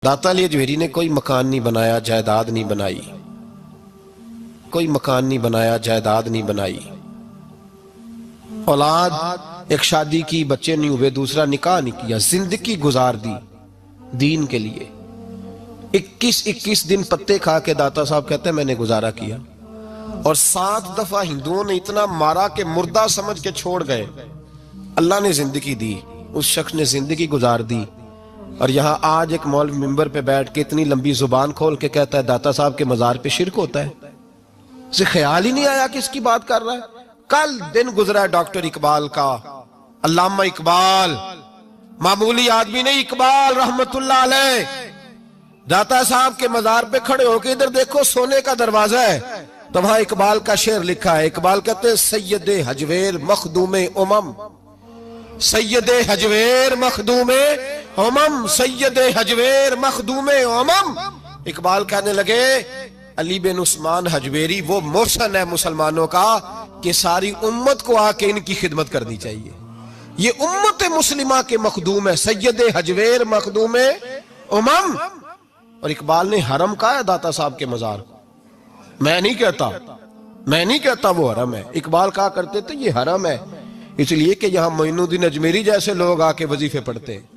दाता अली अजमेरी ने कोई मकान नहीं बनाया, जायदाद नहीं बनाई, कोई मकान नहीं बनाया, जायदाद नहीं बनाई। औलाद एक शादी की, बच्चे नहीं हुए, दूसरा निकाह नहीं किया, जिंदगी गुजार दी दीन के लिए। 21-21 दिन पत्ते खा के दाता साहब कहते हैं मैंने गुजारा किया। और 7 दफा हिंदुओं ने इतना मारा कि मुर्दा समझ के छोड़ गए। अल्लाह ने जिंदगी दी, उस शख्स ने जिंदगी गुजार दी। और यहाँ आज एक मौलवी मिंबर पे बैठ के इतनी लंबी जुबान खोल के कहता है दाता साहब के मजार पे शिरक होता है। उसे ख्याल ही नहीं आया कि इसकी बात कर रहा है। कल दिन गुजरा है डॉक्टर इकबाल का, अल्लामा इकबाल, मामूली आदमी नहीं, इकबाल रहमतुल्लाह अलैह। दाता साहब के मजार पे खड़े होके इधर देखो, सोने का दरवाजा है, तो वहां इकबाल का शेर लिखा है। इकबाल कहते हैं सैयदे हजवेर मखदूमे उमम, सैयदे हजवेर मखदूमे उमम, सैयदे हजवेर मखदूमे उमम। इकबाल कहने लगे अली बिन उस्मान हजवेरी वो मोहसन है मुसलमानों का कि सारी उम्मत को आके इनकी खिदमत करनी चाहिए। ये उम्मत मुस्लिमा के मखदूम है, सैयदे हजवेर मखदूमे उमम। और इकबाल ने हरम कहा है दाता साहब के मजार को। मैं नहीं कहता वो हरम है। इकबाल कहा करते थे ये हरम है, इसलिए कि यहाँ मोइनुद्दीन अजमेरी जैसे लोग आके वजीफे पढ़ते हैं,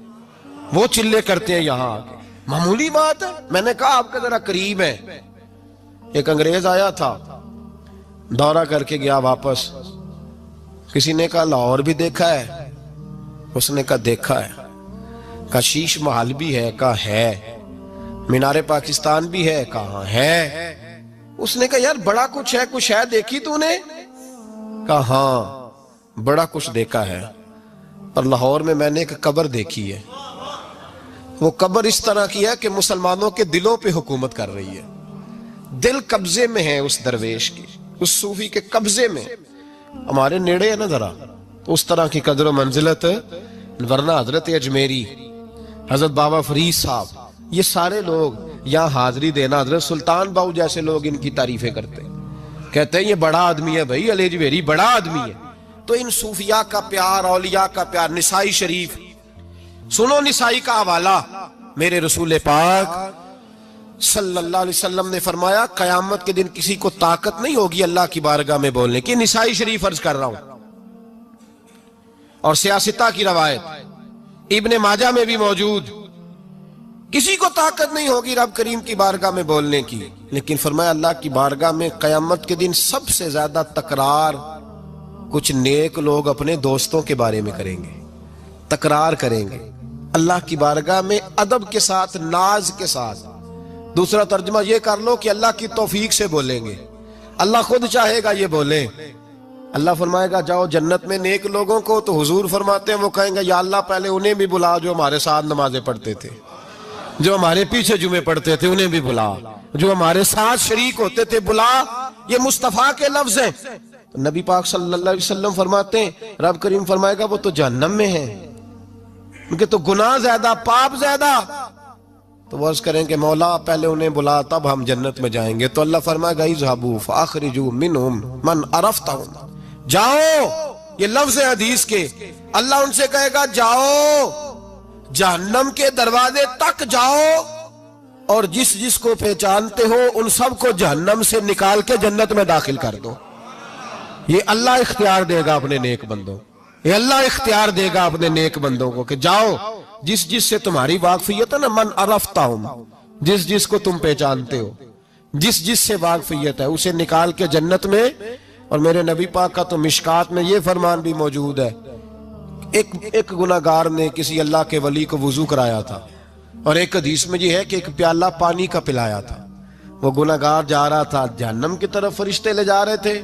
वो चिल्ले करते हैं यहाँ आके। मामूली बात है। मैंने कहा आपका जरा करीब है। एक अंग्रेज आया था, दौरा करके गया वापस। किसी ने कहा लाहौर भी देखा है? उसने कहा देखा है। कहा शीश महल भी है? कहा है। मीनारे पाकिस्तान भी है? कहा है। उसने कहा यार बड़ा कुछ है देखी तूने? कहा हाँ बड़ा कुछ देखा है, पर लाहौर में मैंने एक कब्र देखी है। वो कब्र इस तरह की है कि मुसलमानों के दिलों पे हुकूमत कर रही है। दिल कब्जे में है उस दरवेश की, उस सूफी के कब्जे में। हमारे नेड़े है ना जरा, तो उस तरह की कदर मंजिलत। वरना हजरत अजमेरी, हजरत बाबा फरीद साहब, ये सारे लोग यहाँ हाजिरी देना, हजरत सुल्तान बाहू जैसे लोग इनकी तारीफें करते, कहते हैं ये बड़ा आदमी है भाई, अली अजमेरी बड़ा आदमी है। तो इन सूफिया का प्यार, औलिया का प्यार। निसाई शरीफ सुनो, निसाई का हवाला। मेरे रसूल पाक सल्लल्लाहु अलैहि वसल्लम ने फरमाया कयामत के दिन किसी को ताकत नहीं होगी अल्लाह की बारगाह में बोलने की। निसाई शरीफ अर्ज कर रहा हूं। और सियासता की रवायत इब्ने माजा में भी मौजूद, किसी को ताकत नहीं होगी रब करीम की बारगाह में बोलने की। लेकिन फरमाया अल्लाह की बारगाह में कयामत के दिन सबसे ज्यादा तकरार कुछ नेक लोग अपने दोस्तों के बारे में करेंगे, तकरार करेंगे अल्लाह की बारगाह में अदब के साथ, नाज के साथ। दूसरा तर्जुमा ये कर लो कि अल्लाह की तौफीक से बोलेंगे। अल्लाह खुद चाहेगा ये बोले। अल्लाह फरमाएगा जाओ जन्नत में नेक लोगों को, तो हुजूर फरमाते हैं वो कहेंगे या अल्लाह पहले उन्हें भी बुला जो हमारे साथ नमाजें पढ़ते थे, जो हमारे पीछे जुमे पढ़ते थे उन्हें भी बुला, जो हमारे साथ शरीक होते थे बुला। ये मुस्तफा के लफ्ज हैं। नबी पाक सल्लल्लाहु अलैहि वसल्लम फरमाते हैं रब करीम फरमाएगा वो तो जहन्नम में है, उनके तो गुनाह ज्यादा, पाप ज्यादा। तो वो अर्ज करेंगे मौला पहले उन्हें बुला तब हम जन्नत में जाएंगे। तो अल्लाह फरमाएगा इज़हबू फअखरिजू मिनहुम मन अरफ्तहुम, जाओ। ये लफ्ज है हदीस के। अल्लाह उनसे कहेगा जाओ जहन्नम के दरवाजे तक जाओ, और जिस जिसको पहचानते हो उन सबको जहन्नम से निकाल के जन्नत में दाखिल कर दो। ये अल्लाह इख्तियार देगा अपने नेक बंदों, ये अल्लाह इख्तियार देगा अपने नेक बंदों को कि जाओ जिस जिस से तुम्हारी वाकफियत है ना, मन अरफ्ताहुम, जिस जिस को तुम पहचानते हो, जिस जिस से वाकफियत है उसे निकाल के जन्नत में। और मेरे नबी पाक का तो मिशकात में ये फरमान भी मौजूद है, एक गुनाहगार ने किसी अल्लाह के वली को वुजू कराया था, और एक हदीस में ये है कि एक प्याला पानी का पिलाया था। वो गुनाहगार जा रहा था जहन्नम की तरफ, फरिश्ते ले जा रहे थे,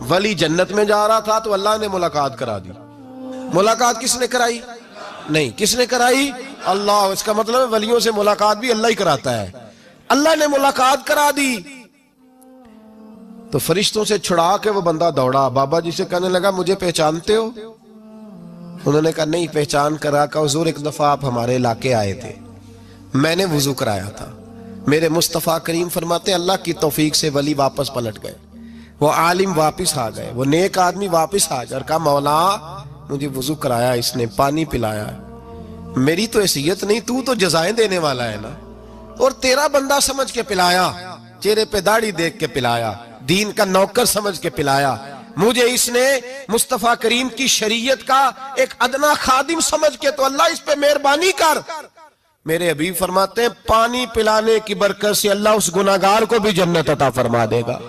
वली जन्नत में जा रहा था, तो अल्लाह ने मुलाकात करा दी। मुलाकात किसने कराई? नहीं, किसने कराई? अल्लाह। इसका मतलब है वलियों से मुलाकात भी अल्लाह ही कराता है। अल्लाह ने मुलाकात करा दी, तो फरिश्तों से छुड़ा के वो बंदा दौड़ा, बाबा जी से कहने लगा मुझे पहचानते हो? उन्होंने कहा नहीं। पहचान करा का हुजूर एक दफा आप हमारे इलाके आए थे, मैंने वुजू कराया था। मेरे मुस्तफा करीम फरमाते अल्लाह की तौफीक से वली वापस पलट गए, वो आलिम वापस आ गए, वो नेक आदमी वापस आ गए और कहा मौला मुझे वुजू कराया इसने, पानी पिलाया, मेरी तो हैसियत नहीं, तू तो जजाएं देने वाला है ना। और तेरा बंदा समझ के पिलाया, चेहरे पे दाढ़ी देख के पिलाया, दीन का नौकर समझ के पिलाया, मुझे इसने मुस्तफा करीम की शरीयत का एक अदना खादिम समझ के, तो अल्लाह इस पे मेहरबानी कर। मेरे हबीब फरमाते हैं पानी पिलाने की बरकत से अल्लाह उस गुनाहगार को भी जन्नत अता फरमा देगा।